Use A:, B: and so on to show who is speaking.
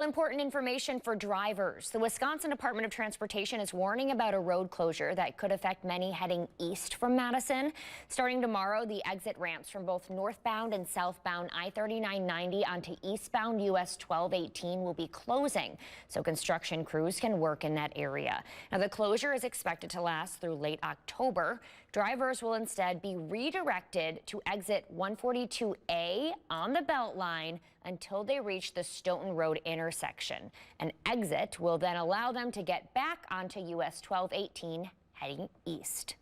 A: Important information for drivers. The Wisconsin Department of Transportation is warning about a road closure that could affect many heading east from Madison. Starting tomorrow, the exit ramps from both northbound and southbound I-39 onto eastbound US 1218 will be closing, so construction crews can work in that area. Now, the closure is expected to last through late October. Drivers will instead be redirected to exit 142A on the Beltline until they reach the Stoughton Road intersection. An exit will then allow them to get back onto US 1218 heading east.